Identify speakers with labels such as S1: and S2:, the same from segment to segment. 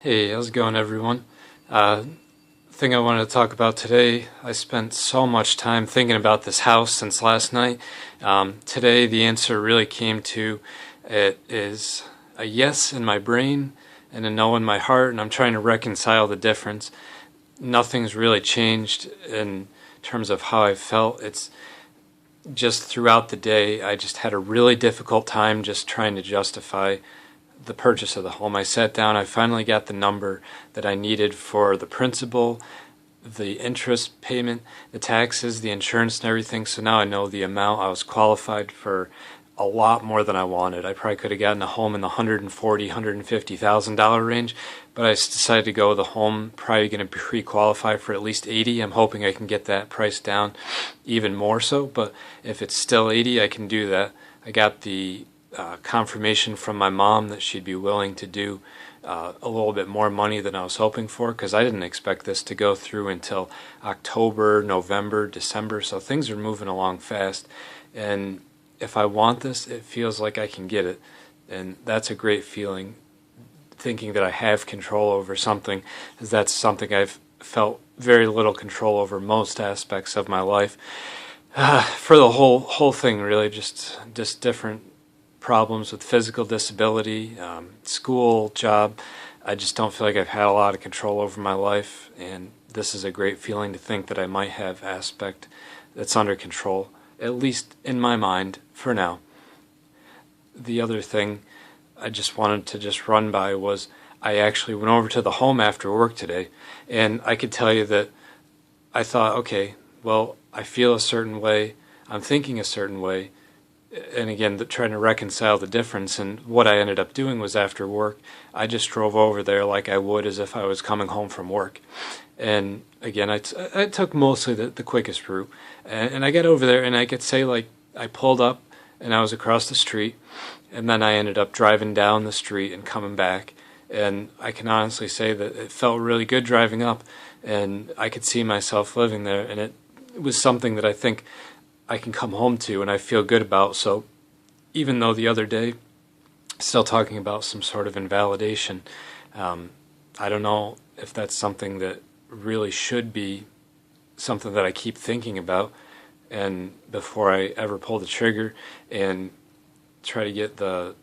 S1: Hey, how's it going, everyone? Thing I wanted to talk about today, I spent so much time thinking about this house since last night. Today, the answer really came to it is a yes in my brain and a no in my heart, and I'm trying to reconcile the difference. Nothing's really changed in terms of how I felt. It's just throughout the day, I just had a really difficult time just trying to justify the purchase of the home. I sat down, I finally got the number that I needed for the principal, the interest payment, the taxes, the insurance and everything. So now I know the amount. I was qualified for a lot more than I wanted. I probably could have gotten a home in the $140,000, $150,000 range, but I decided to go with a home probably going to pre-qualify for at least 80. I'm hoping I can get that price down even more so, but if it's still 80, I can do that. I got the confirmation from my mom that she'd be willing to do a little bit more money than I was hoping for, because I didn't expect this to go through until October, November, December, so things are moving along fast. And if I want this, it feels like I can get it, and that's a great feeling, thinking that I have control over something, because that's something I've felt very little control over most aspects of my life. For the whole thing, really, just different problems with physical disability, school, job. I just don't feel like I've had a lot of control over my life, and this is a great feeling to think that I might have aspect that's under control, at least in my mind, for now. The other thing I just wanted to just run by was I actually went over to the home after work today, and I could tell you that I thought, okay, well, I feel a certain way, I'm thinking a certain way, and again, trying to reconcile the difference. And what I ended up doing was, after work, I just drove over there like I would as if I was coming home from work. And again, I took mostly the quickest route. And I got over there, and I could say, like, I pulled up and I was across the street, and then I ended up driving down the street and coming back. And I can honestly say that it felt really good driving up, and I could see myself living there, and it was something that I think I can come home to and I feel good about. So even though the other day, still talking about some sort of invalidation, I don't know if that's something that really should be something that I keep thinking about, and before I ever pull the trigger and try to get the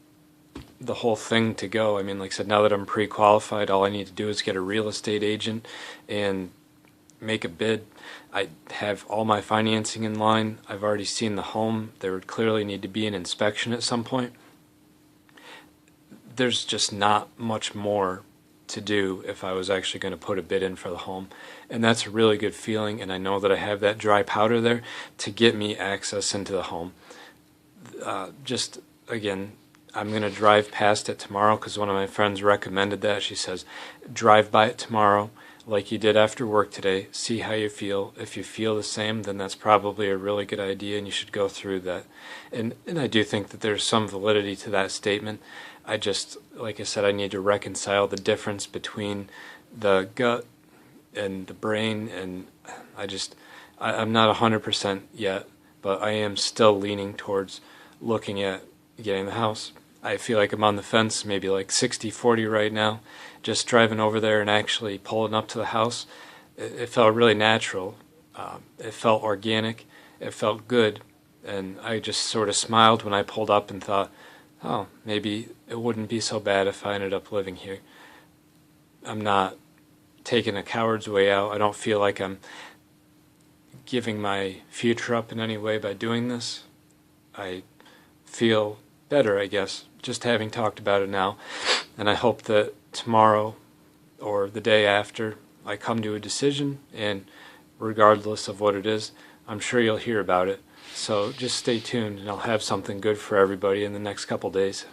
S1: whole thing to go. I mean, like I said, now that I'm pre-qualified, all I need to do is get a real estate agent and make a bid. I have all my financing in line. I've already seen the home. There would clearly need to be an inspection at some point. There's just not much more to do if I was actually going to put a bid in for the home. And that's a really good feeling, and I know that I have that dry powder there to get me access into the home. Just, again, I'm going to drive past it tomorrow because one of my friends recommended that. She says, drive by it tomorrow like you did after work today, see how you feel. If you feel the same, then that's probably a really good idea, and you should go through that. And I do think that there's some validity to that statement. I just, like I said, I need to reconcile the difference between the gut and the brain, and I'm not 100% yet, but I am still leaning towards looking at getting the house. I feel like I'm on the fence, maybe like 60-40 right now. Just driving over there and actually pulling up to the house, it felt really natural. It felt organic. It felt good. And I just sort of smiled when I pulled up and thought, oh, maybe it wouldn't be so bad if I ended up living here. I'm not taking a coward's way out. I don't feel like I'm giving my future up in any way by doing this. I feel better, I guess, just having talked about it now. And I hope that tomorrow or the day after I come to a decision, and regardless of what it is, I'm sure you'll hear about it. So just stay tuned, and I'll have something good for everybody in the next couple days.